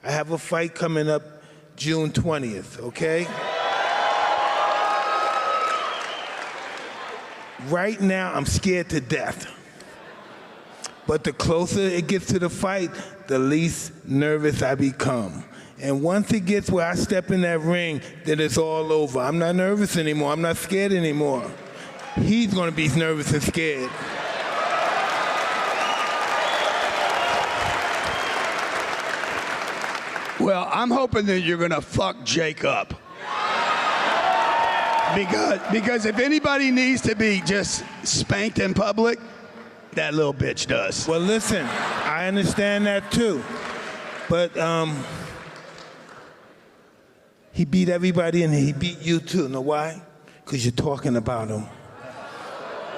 I have a fight coming up June 20th, okay? Right now, I'm scared to death. But the closer it gets to the fight, the least nervous I become. And once it gets where I step in that ring, then it's all over. I'm not nervous anymore. I'm not scared anymore. He's gonna be nervous and scared. Well, I'm hoping that you're gonna fuck Jake up. Because if anybody needs to be just spanked in public, that little bitch does. Well, listen, I understand that too. But he beat everybody and he beat you too. Know why? Because you're talking about him.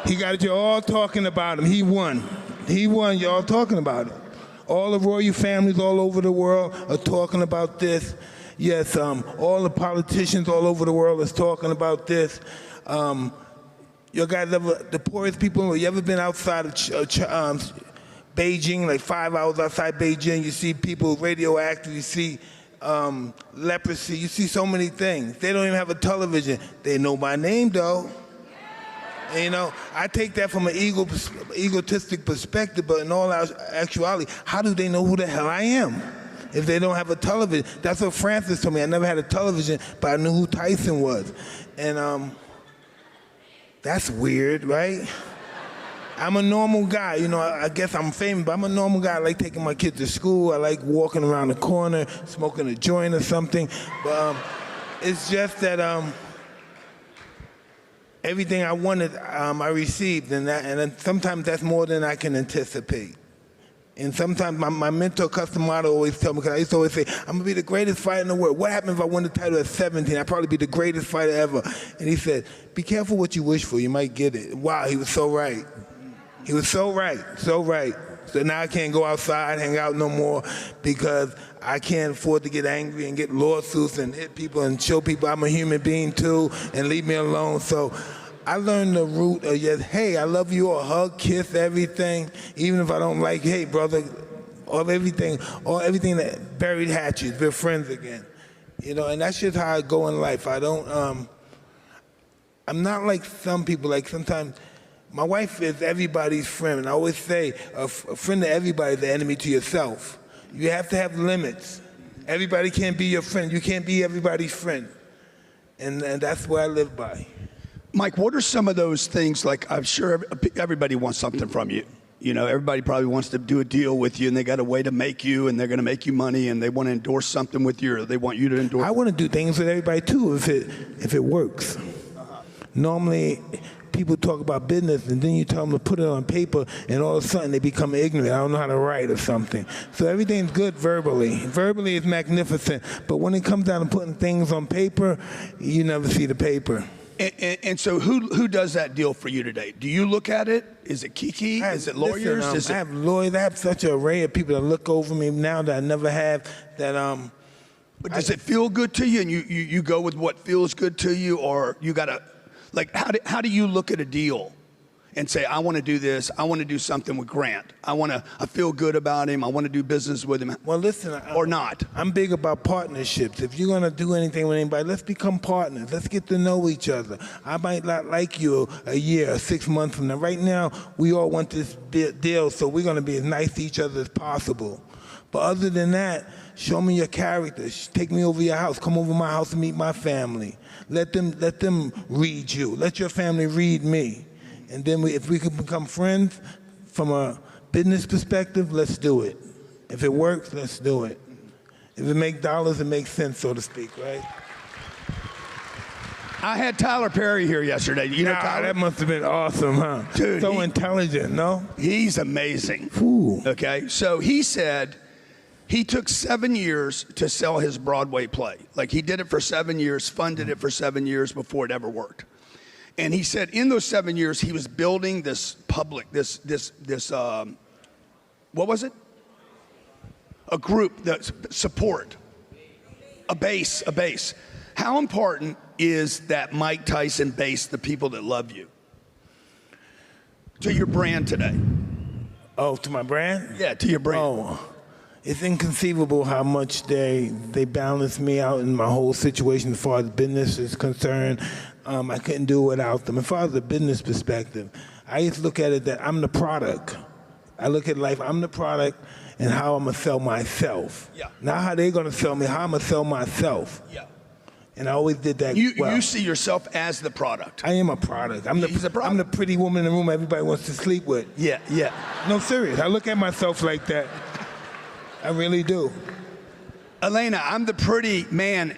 He got you all talking about him. He won. He won. You're all talking about him. All the royal families all over the world are talking about this. Yes, all the politicians all over the world is talking about this. You guys ever, the poorest people, you ever been outside of Beijing, like 5 hours outside Beijing, you see people radioactive, you see leprosy, you see so many things. They don't even have a television. They know my name though. And, you know, I take that from an egotistic perspective, but in all actuality, how do they know who the hell I am if they don't have a television? That's what Francis told me. I never had a television, but I knew who Tyson was. And that's weird, right? I'm a normal guy, you know, I guess I'm famous, but I'm a normal guy. I like taking my kids to school. I like walking around the corner, smoking a joint or something. But it's just that everything I wanted, I received, and then sometimes that's more than I can anticipate. And sometimes my mentor, Customato, always tell me, because I used to always say, I'm gonna be the greatest fighter in the world. What happened if I won the title at 17? I'd probably be the greatest fighter ever. And he said, be careful what you wish for, you might get it. Wow, he was so right. He was so right, so right. So now I can't go outside, hang out no more, because I can't afford to get angry and get lawsuits and hit people and show people I'm a human being too and leave me alone. So I learned the root of just, hey, I love you, or hug, kiss, everything, even if I don't like, hey, brother, or everything that buried hatches, we're friends again. You know, and that's just how I go in life. I don't, I'm not like some people, like sometimes, my wife is everybody's friend, and I always say, a friend to everybody is the enemy to yourself. You have to have limits. Everybody can't be your friend. You can't be everybody's friend. And that's what I live by. Mike, what are some of those things, like I'm sure everybody wants something from you. You know, everybody probably wants to do a deal with you, and they got a way to make you, and they're going to make you money, and they want to endorse something with you, or they want you to endorse. I want to do things with everybody too if it works. Normally, people talk about business, and then you tell them to put it on paper, and all of a sudden they become ignorant. I don't know how to write or something. So everything's good verbally. Verbally is magnificent, but when it comes down to putting things on paper, you never see the paper. And so who does that deal for you today? Do you look at it? Is it Kiki? Is it lawyers? Listen, I have lawyers. I have such an array of people that look over me now that I never have. That But does it feel good to you, and you go with what feels good to you, or you got to, like, how do you look at a deal and say, I want to do this, I want to do something with Grant, I feel good about him, I want to do business with him? Well, listen, or not. I'm big about partnerships. If you're going to do anything with anybody, let's become partners. Let's get to know each other. I might not like you a year or 6 months from now. Right now, we all want this deal, so we're going to be as nice to each other as possible. But other than that, show me your character. Take me over your house. Come over my house and meet my family. Let them read you. Let your family read me. And then if we can become friends from a business perspective, let's do it. If it works, let's do it. If it makes dollars, it makes sense, so to speak, right? I had Tyler Perry here yesterday. You know Tyler? That must have been awesome, huh? Dude, so intelligent, no? He's amazing. Ooh. Okay, so he said he took 7 years to sell his Broadway play. Like, he did it for 7 years, funded it for 7 years before it ever worked. And he said in those 7 years, he was building this public, what was it? A group, that support, a base. How important is that Mike Tyson base, the people that love you, to your brand today? Oh, to my brand? Yeah, to your brand. Oh, It's inconceivable how much they balance me out in my whole situation as far as business is concerned. I couldn't do it without them. As far as the business perspective, I just look at it that I'm the product. I look at life, I'm the product, and how I'm gonna sell myself. Yeah. Not how they're gonna sell me, how I'm gonna sell myself. Yeah. And I always did that well. You see yourself as the product. I am a product. He's a product. I'm the pretty woman in the room everybody wants to sleep with. Yeah, yeah. No, serious. I look at myself like that. I really do. Elena, I'm the pretty man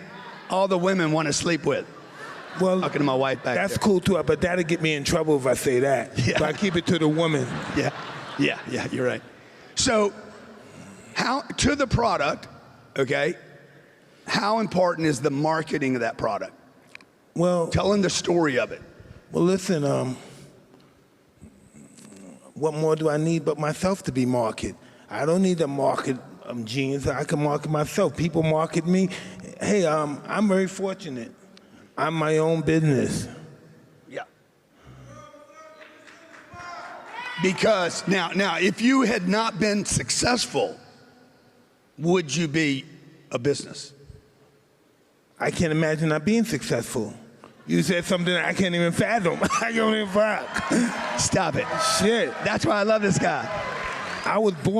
all the women want to sleep with. Well, Talking to my wife back that's there. cool too, but that'll get me in trouble if I say that. Yeah. But I keep it to the woman. Yeah, you're right. So, how to the product, okay? How important is the marketing of that product? Well, Telling the story of it. well, listen. What more do I need but myself to be marketed? I don't need to market jeans. I can market myself. People market me. Hey, I'm very fortunate. I'm my own business. Yeah. Because now, if you had not been successful, would you be a business? I can't imagine not being successful. You said something I can't even fathom. I don't even fuck. Stop it. Shit. That's why I love this guy. I was born.